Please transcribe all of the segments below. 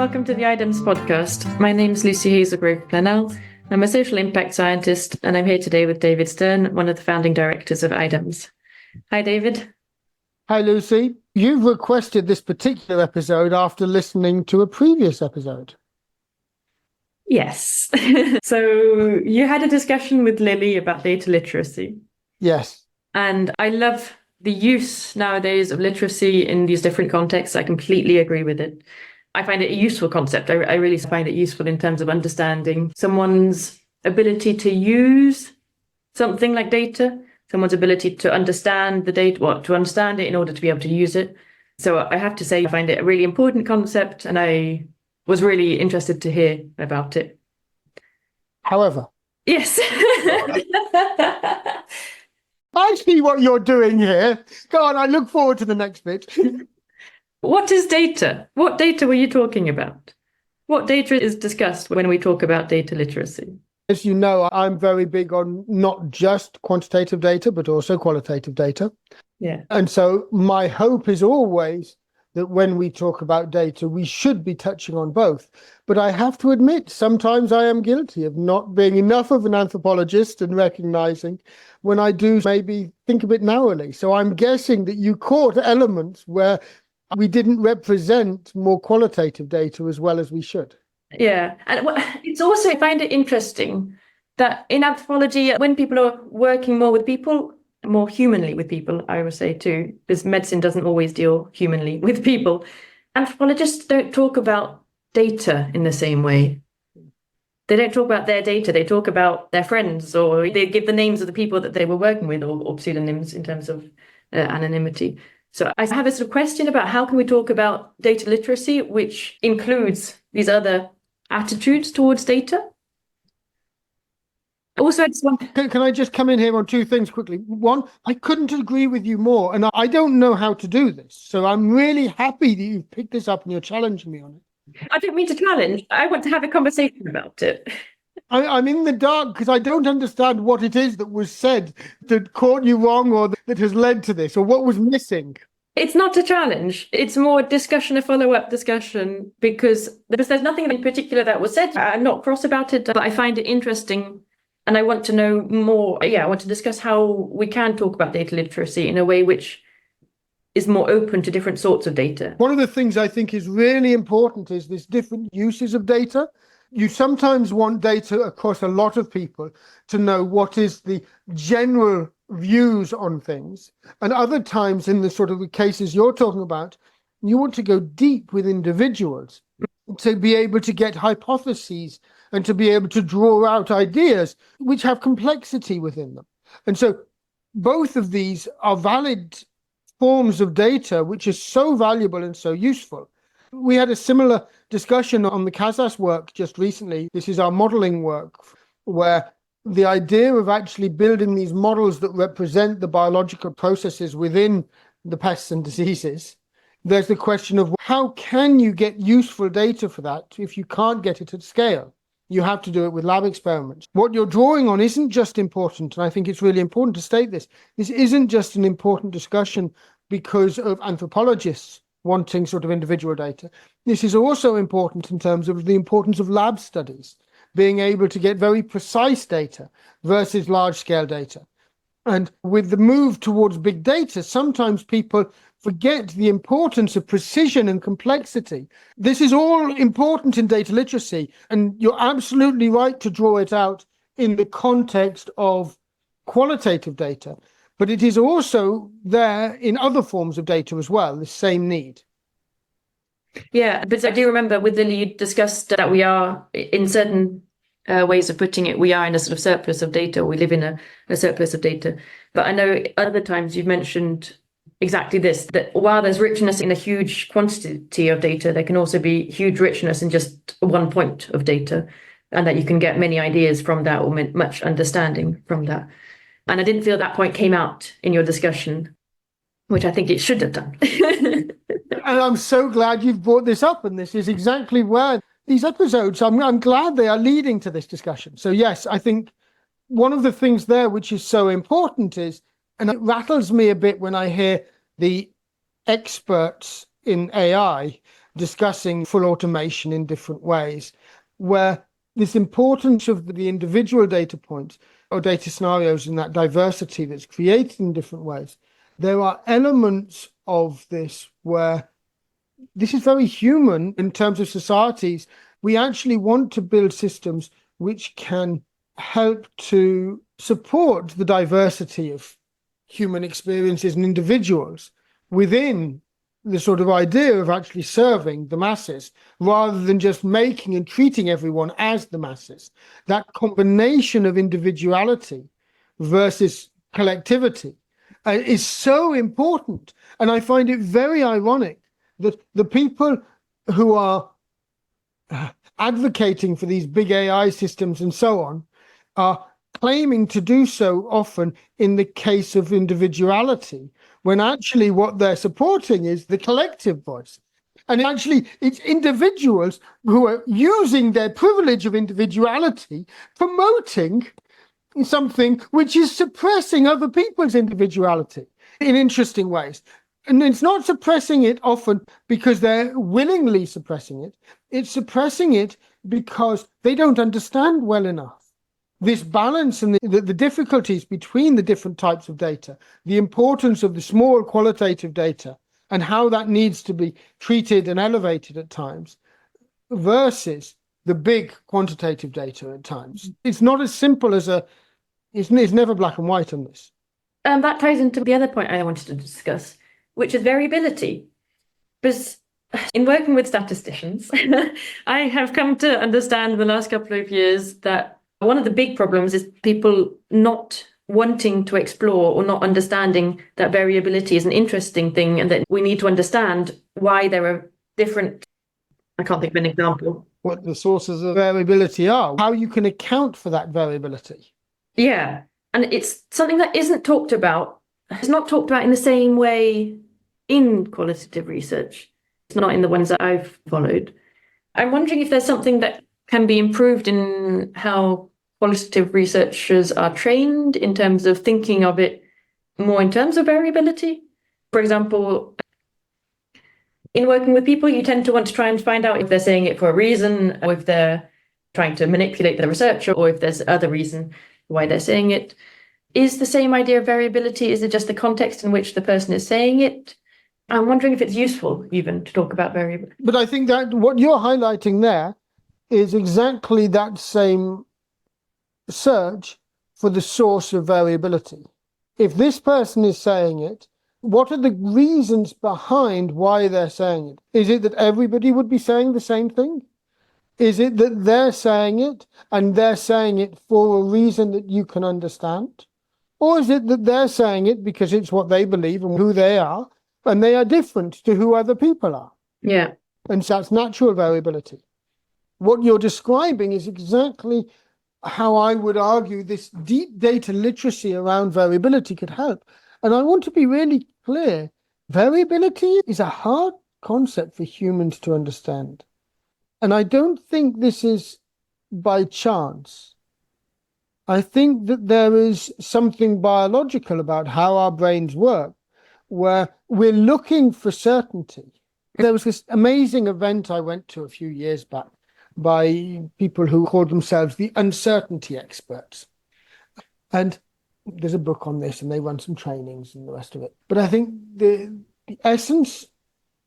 welcome to the IDEMS podcast. My name is Lucie Hazelgrove-Planell. I'm a social impact scientist, and I'm here today with David Stern, one of the founding directors of IDEMS. Hi, David. Hi, Lucy. You've requested this particular episode after listening to a previous episode. Yes. So you had a discussion with Lily about data literacy. Yes. And I love the use nowadays of literacy in these different contexts. I completely agree with it. I find it a useful concept. I really find it useful in terms of understanding someone's ability to use something like data, someone's ability to understand the data, to understand it in order to be able to use it. So I have to say, I find it a really important concept, and I was really interested to hear about it. However. Yes. I see what you're doing here. Go on, I look forward to the next bit. What is data? What data were you talking about? What data is discussed when we talk about data literacy? As you know, I'm very big on not just quantitative data, but also qualitative data. Yeah. And so my hope is always that when we talk about data, we should be touching on both. But I have to admit, sometimes I am guilty of not being enough of an anthropologist and recognizing when I do maybe think a bit narrowly. So I'm guessing that you caught elements where we didn't represent more qualitative data as well as we should. Yeah. And it's also, I find it interesting that in anthropology, when people are working more with people, more humanly with people, I would say too, because medicine doesn't always deal humanly with people, anthropologists don't talk about data in the same way. They don't talk about their data. They talk about their friends, or they give the names of the people that they were working with, or pseudonyms in terms of anonymity. So I have a sort of question about how can we talk about data literacy, which includes these other attitudes towards data. Also, I just want... Can I just come in here on two things quickly? One, I couldn't agree with you more, and I don't know how to do this. So I'm really happy that you've picked this up and you're challenging me on it. I don't mean to challenge. I want to have a conversation about it. I'm in the dark because I don't understand what it is that was said that caught you wrong or that has led to this, or what was missing. It's not a challenge. It's more a discussion, a follow-up discussion, because there's nothing in particular that was said. I'm not cross about it, but I find it interesting. And I want to know more. Yeah, I want to discuss how we can talk about data literacy in a way which is more open to different sorts of data. One of the things I think is really important is this different uses of data. You sometimes want data across a lot of people to know what is the general views on things. And other times, in the sort of cases you're talking about, you want to go deep with individuals to be able to get hypotheses and to be able to draw out ideas which have complexity within them. And so both of these are valid forms of data, which is so valuable and so useful. We had a similar discussion on the CASAS work just recently. This is our modeling work, where the idea of actually building these models that represent the biological processes within the pests and diseases, there's the question of how can you get useful data for that if you can't get it at scale? You have to do it with lab experiments. What you're drawing on isn't just important, and I think it's really important to state this. This isn't just an important discussion because of anthropologists wanting sort of individual data. This is also important in terms of the importance of lab studies, being able to get very precise data versus large-scale data. And with the move towards big data, sometimes people forget the importance of precision and complexity. This is all important in data literacy, and you're absolutely right to draw it out in the context of qualitative data. But it is also there in other forms of data as well, the same need. Yeah, but I do remember with Lily, you discussed that we are, in certain ways of putting it, we are in a sort of surplus of data. We live in a surplus of data. But I know other times you've mentioned exactly this, that while there's richness in a huge quantity of data, there can also be huge richness in just one point of data, and that you can get many ideas from that, or much understanding from that. And I didn't feel that point came out in your discussion, which I think it should have done. And I'm so glad you've brought this up, and this is exactly where these episodes, I'm glad they are leading to this discussion. So yes, I think one of the things there which is so important is, and it rattles me a bit when I hear the experts in AI discussing full automation in different ways, where this importance of the individual data points or data scenarios and that diversity that's created in different ways, there are elements of this where this is very human in terms of societies. We actually want to build systems which can help to support the diversity of human experiences and individuals within the sort of idea of actually serving the masses rather than just making and treating everyone as the masses. That combination of individuality versus collectivity is so important. And I find it very ironic that the people who are advocating for these big AI systems and so on are claiming to do so often in the case of individuality, when actually what they're supporting is the collective voice. And actually, it's individuals who are using their privilege of individuality, promoting something which is suppressing other people's individuality in interesting ways. And it's not suppressing it often because they're willingly suppressing it. It's suppressing it because they don't understand well enough this balance and the difficulties between the different types of data, the importance of the small qualitative data and how that needs to be treated and elevated at times versus the big quantitative data at times. It's not as simple as it's never black and white on this. And that ties into the other point I wanted to discuss, which is variability. Because in working with statisticians, I have come to understand in the last couple of years that one of the big problems is people not wanting to explore or not understanding that variability is an interesting thing and that we need to understand why there are different, I can't think of an example. What the sources of variability are, how you can account for that variability. Yeah, and it's something that isn't talked about. It's not talked about in the same way in qualitative research. It's not in the ones that I've followed. I'm wondering if there's something that can be improved in how qualitative researchers are trained in terms of thinking of it more in terms of variability. For example, in working with people, you tend to want to try and find out if they're saying it for a reason, or if they're trying to manipulate the researcher, or if there's other reason why they're saying it. Is the same idea of variability, is it just the context in which the person is saying it? I'm wondering if it's useful even to talk about variability. But I think that what you're highlighting there is exactly that same search for the source of variability. If this person is saying it, what are the reasons behind why they're saying it? Is it that everybody would be saying the same thing? Is it that they're saying it and they're saying it for a reason that you can understand? Or is it that they're saying it because it's what they believe and who they are, and they are different to who other people are? Yeah. And so that's natural variability. What you're describing is exactly how I would argue this deep data literacy around variability could help. And I want to be really clear, variability is a hard concept for humans to understand. And I don't think this is by chance. I think that there is something biological about how our brains work, where we're looking for certainty. There was this amazing event I went to a few years back by people who called themselves the uncertainty experts. And there's a book on this and they run some trainings and the rest of it. But I think the essence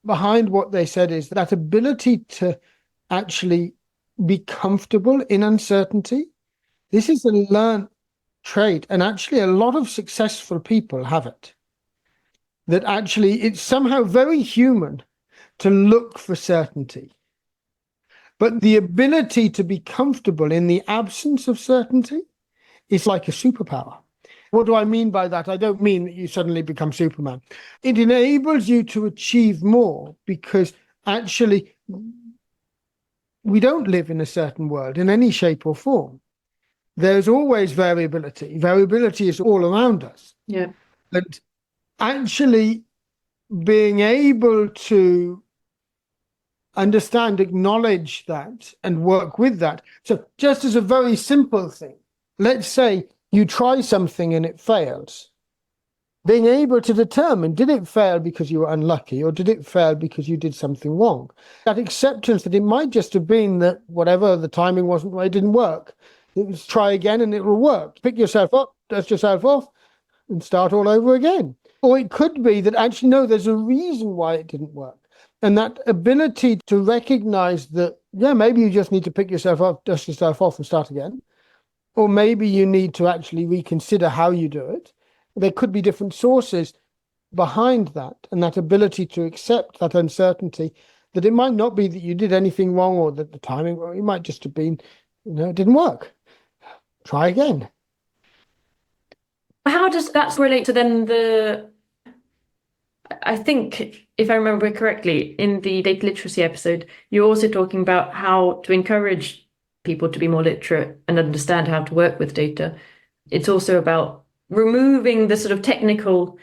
behind what they said is that ability to actually be comfortable in uncertainty. This is a learned trait, and actually a lot of successful people have it. That actually it's somehow very human to look for certainty. But the ability to be comfortable in the absence of certainty is like a superpower. What do I mean by that? I don't mean that you suddenly become Superman. It enables you to achieve more because actually we don't live in a certain world in any shape or form. There's always variability. Variability is all around us. Yeah. And actually being able to understand, acknowledge that and work with that. So just as a very simple thing, let's say you try something and it fails. being able to determine, did it fail because you were unlucky, or did it fail because you did something wrong? That acceptance that it might just have been that whatever the timing wasn't right, it didn't work. It was try again and it will work. Pick yourself up, dust yourself off, and start all over again. Or it could be that actually, no, there's a reason why it didn't work. And that ability to recognize that, yeah, maybe you just need to pick yourself up, dust yourself off and start again. Or maybe you need to actually reconsider how you do it. There could be different sources behind that, and that ability to accept that uncertainty, that it might not be that you did anything wrong or that the timing, or it might just have been, it didn't work. Try again. How does that relate to then I think, if I remember correctly, in the data literacy episode, you're also talking about how to encourage people to be more literate and understand how to work with data. It's also about removing the sort of technical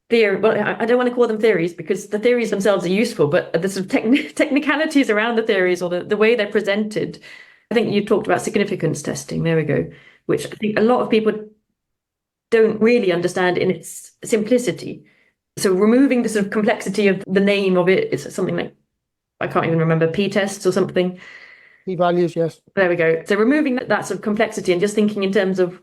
theory. Well, I don't want to call them theories because the theories themselves are useful, but the sort of technicalities around the theories or the way they're presented. I think you talked about significance testing. There we go, which I think a lot of people don't really understand in its simplicity. So removing the sort of complexity of the name of it is something like, I can't even remember, p-tests or something. P-values, yes. There we go. So removing that sort of complexity and just thinking in terms of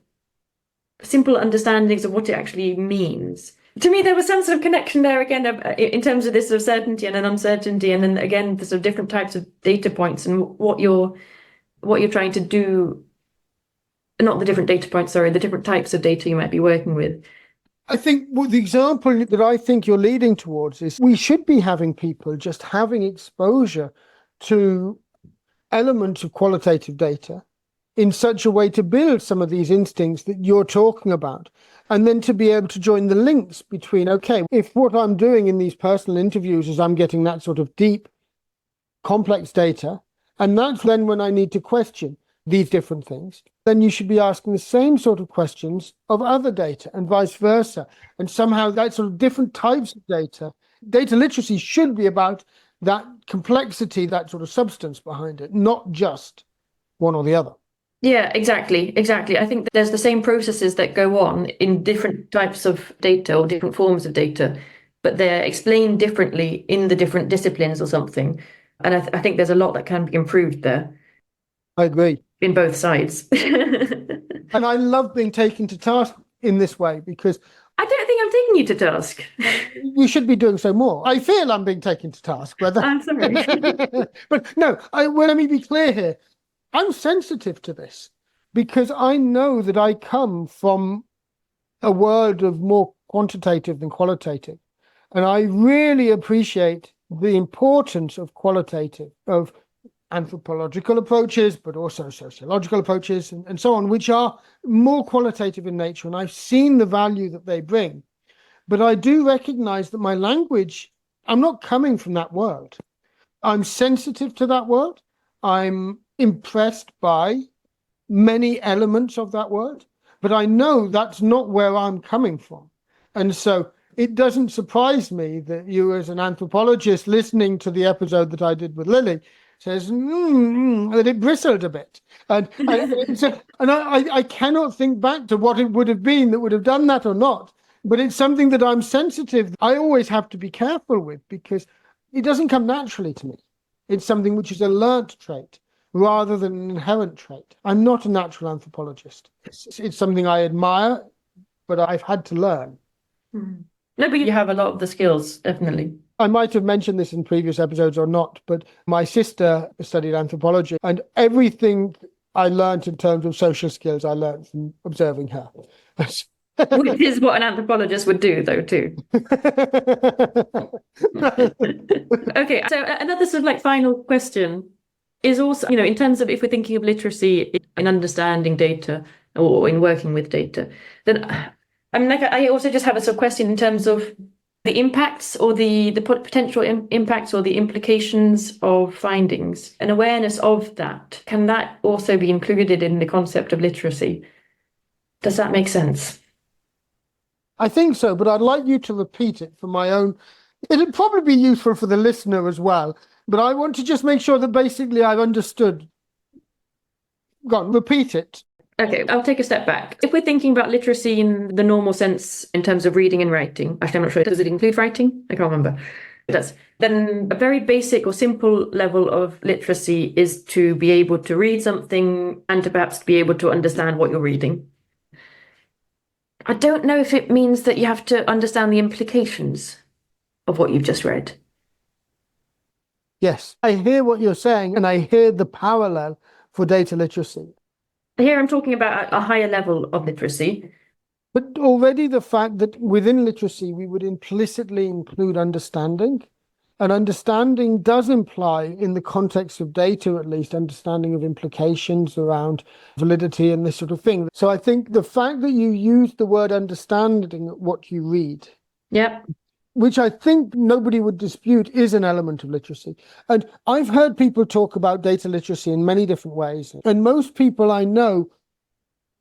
simple understandings of what it actually means. To me, there was some sort of connection there again in terms of this sort of certainty and an uncertainty, and then again the sort of different types of data points and what you're trying to do. Not the different data points, sorry, the different types of data you might be working with. I think the example that I think you're leading towards is we should be having people just having exposure to elements of qualitative data in such a way to build some of these instincts that you're talking about, and then to be able to join the links between, okay, if what I'm doing in these personal interviews is I'm getting that sort of deep, complex data, and that's then when I need to question these different things, then you should be asking the same sort of questions of other data and vice versa. And somehow that sort of different types of data literacy should be about that complexity, that sort of substance behind it, not just one or the other. Yeah, exactly. I think that there's the same processes that go on in different types of data or different forms of data, but they're explained differently in the different disciplines or something. And I think there's a lot that can be improved there. I agree. In both sides. And I love being taken to task in this way because I don't think I'm taking you to task. You should be doing so more. I feel I'm being taken to task. I'm sorry. But no, let me be clear here. I'm sensitive to this because I know that I come from a world of more quantitative than qualitative. And I really appreciate the importance of qualitative, of anthropological approaches, but also sociological approaches and so on, which are more qualitative in nature. And I've seen the value that they bring. But I do recognize that my language, I'm not coming from that world. I'm sensitive to that world. I'm impressed by many elements of that world, but I know that's not where I'm coming from. And so it doesn't surprise me that you, as an anthropologist listening to the episode that I did with Lily, says that it bristled a bit. And I cannot think back to what it would have been that would have done that or not. But it's something that I'm sensitive. I always have to be careful with because it doesn't come naturally to me. It's something which is a learnt trait rather than an inherent trait. I'm not a natural anthropologist. It's something I admire, but I've had to learn. Mm. No, but you have a lot of the skills, definitely. I might have mentioned this in previous episodes or not, but my sister studied anthropology, and everything I learned in terms of social skills, I learned from observing her. Which is what an anthropologist would do, though, too. Okay, so another sort of like final question is also, in terms of if we're thinking of literacy in understanding data or in working with data, then I also just have a sort of question in terms of the impacts or the potential impacts or the implications of findings, an awareness of that. Can that also be included in the concept of literacy? Does that make sense? I think so, but I'd like you to repeat it for my own. It'd probably be useful for the listener as well, but I want to just make sure that basically I've understood. Go on, repeat it. Okay, I'll take a step back. If we're thinking about literacy in the normal sense in terms of reading and writing, actually, I'm not sure, does it include writing? I can't remember. It does. Then a very basic or simple level of literacy is to be able to read something and to perhaps be able to understand what you're reading. I don't know if it means that you have to understand the implications of what you've just read. Yes, I hear what you're saying, and I hear the parallel for data literacy. Here I'm talking about a higher level of literacy. But already the fact that within literacy, we would implicitly include understanding. And understanding does imply, in the context of data at least, understanding of implications around validity and this sort of thing. So I think the fact that you use the word understanding what you read, Yep. which I think nobody would dispute is an element of literacy. And I've heard people talk about data literacy in many different ways. And most people I know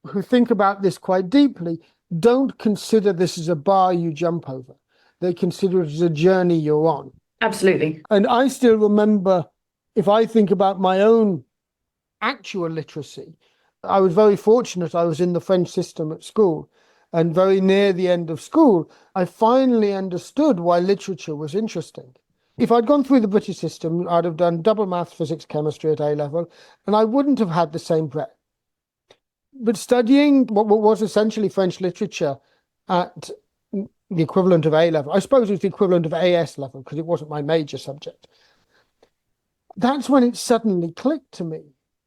who think about this quite deeply don't consider this as a bar you jump over. They consider it as a journey you're on. Absolutely. And I still remember, if I think about my own actual literacy, I was very fortunate. I was in the French system at school. And very near the end of school, I finally understood why literature was interesting. If I'd gone through the British system, I'd have done double maths, physics, chemistry at A level, and I wouldn't have had the same breadth. But studying what was essentially French literature at the equivalent of A level, I suppose it was the equivalent of AS level because it wasn't my major subject. That's when it suddenly clicked to me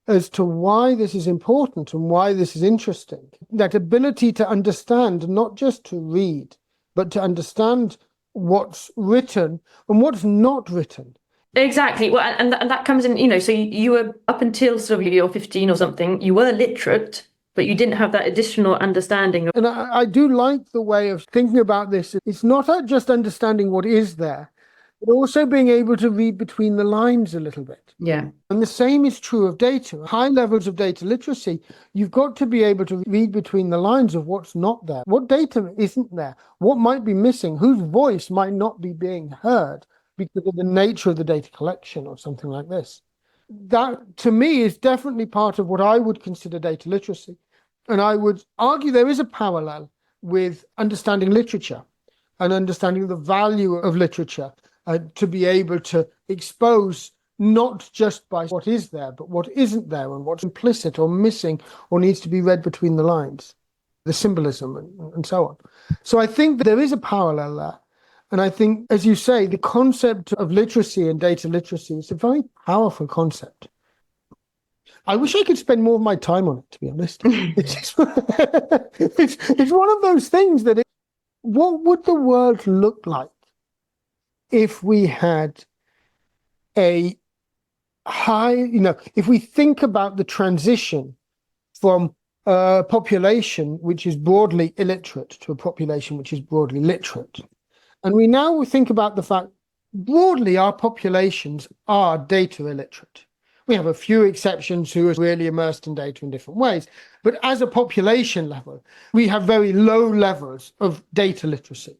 as to why this is important and why this is interesting. That ability to understand, not just to read, but to understand what's written and what's not written. Exactly. Well, and that comes in, so you were up until sort of you're 15 or something, you were literate, but you didn't have that additional understanding. And I do like the way of thinking about this. It's not just understanding what is there, but also being able to read between the lines a little bit. Yeah. And the same is true of data. High levels of data literacy, you've got to be able to read between the lines of what's not there. What data isn't there? What might be missing? Whose voice might not be being heard because of the nature of the data collection or something like this? That, to me, is definitely part of what I would consider data literacy. And I would argue there is a parallel with understanding literature and understanding the value of literature. To be able to expose not just by what is there, but what isn't there and what's implicit or missing or needs to be read between the lines, the symbolism and so on. So I think there is a parallel there. And I think, as you say, the concept of literacy and data literacy is a very powerful concept. I wish I could spend more of my time on it, to be honest. It's one of those things that what would the world look like if we had a high, if we think about the transition from a population which is broadly illiterate to a population which is broadly literate. And we now think about the fact, broadly, our populations are data illiterate. We have a few exceptions who are really immersed in data in different ways. But as a population level, we have very low levels of data literacy.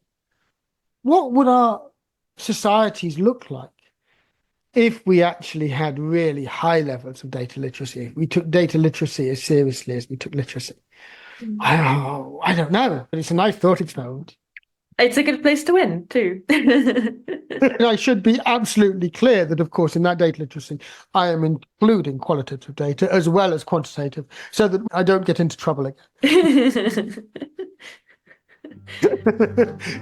What would our societies look like if we actually had really high levels of data literacy? If we took data literacy as seriously as we took literacy? I don't know, but it's a nice thought experiment. It's a good place to win too. And I should be absolutely clear that, of course, in that data literacy, I am including qualitative data as well as quantitative, so that I don't get into trouble again.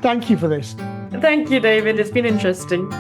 Thank you for this. Thank you, David. It's been interesting.